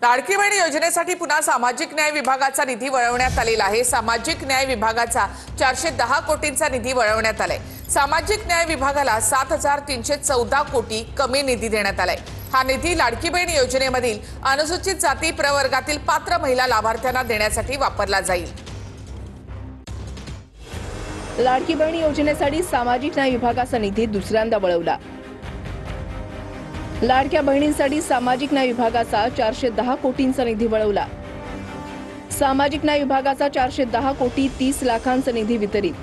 लाडकी बहीण योजनेसाठी पुन्हा सामाजिक न्याय विभागाचा निधी वळवण्यात आलेला आहे। सामाजिक न्याय विभागाचा 410 कोटींचा निधी वळवण्यात आलाय। सामाजिक न्याय विभागाला 7314 कोटी कमी निधी देण्यात आलाय। हा निधी लाडकी बहीण योजनेमधील अनुसूचित जाती प्रवर्गातील पात्र महिला लाभार्थ्यांना देण्यासाठी वापरला जाईल। लाडकी बहीण योजनेसाठी सामाजिक न्याय विभागाचा निधी दुसऱ्यांदा वळवला। लाडक्या बहिणींसाठी सामाजिक न्याय विभागाचा 410 कोटींचा निधी वळवला। सामाजिक न्याय विभागाचा 410 कोटी 30 लाखांचा निधी वितरित।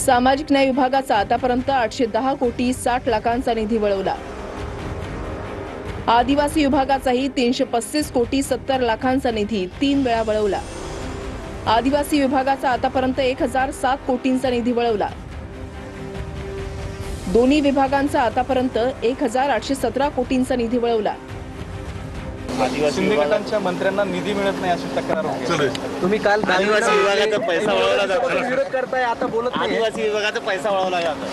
सामाजिक न्याय विभागाचा आतापर्यंत 810 कोटी 60 लाखांचा निधी वळवला। आदिवासी विभागाचाही 335 कोटी 70 लाखांचा निधी 3 वेळा वळवला। आदिवासी विभागाचा आतापर्यंत 1007 कोटींचा निधी वळवला। दोन्ही विभागांचा आतापर्यंत 1817 कोटींचा निधी वळवला। शिंदे गटांच्या मंत्र्यांना निधी मिळत नाही अशी तक्रार होती। तुम्ही काल आदिवासी विभागाचा पैसा वळवला जातो। विरोध करताय, आता बोलत नाही। आदिवासी विभागाचा पैसा वळवला जातो।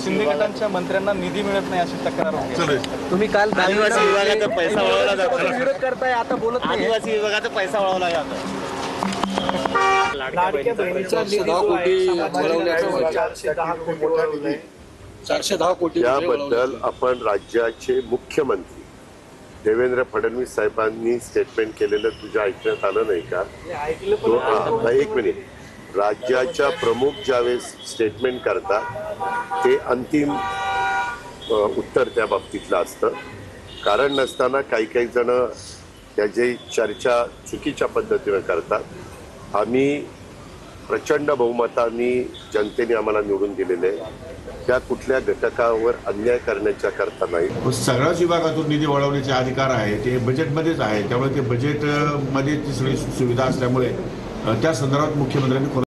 शिंदे गटांच्या मंत्र्यांना निधी मिळत नाही अशी तक्रार होती। तुम्ही काल आदिवासी विभागाचा पैसा वळवला जातो। विरोध करताय, आता बोलत नाही। आदिवासी विभागाचा पैसा वळवला जातो। लाडक्या बहिणीचा निधी जो आहे समाजाला 410 कोटी याबद्दल आपण राज्याचे मुख्यमंत्री देवेंद्र फडणवीस साहेबांनी स्टेटमेंट केलेलं तुझ्या ऐकण्यात आलं नाही का? एक मिनिट, राज्याच्या प्रमुख ज्यावेळेस स्टेटमेंट करतात ते अंतिम उत्तर त्या बाबतीतलं असतं। कारण नसताना काही काही जण त्याची चर्चा चुकीच्या पद्धतीने करतात। आम्ही प्रचंड बहुमताने जनतेने आम्हाला निवडून दिलेले त्या कुठल्या घटकावर अन्याय करण्याच्या करता नाही। सगळ्याच विभागातून निधी वळवण्याचे अधिकार आहे, ते बजेटमध्येच आहे। त्यामुळे ते बजेटमध्ये ती सगळी सुविधा असल्यामुळे त्या संदर्भात मुख्यमंत्र्यांनी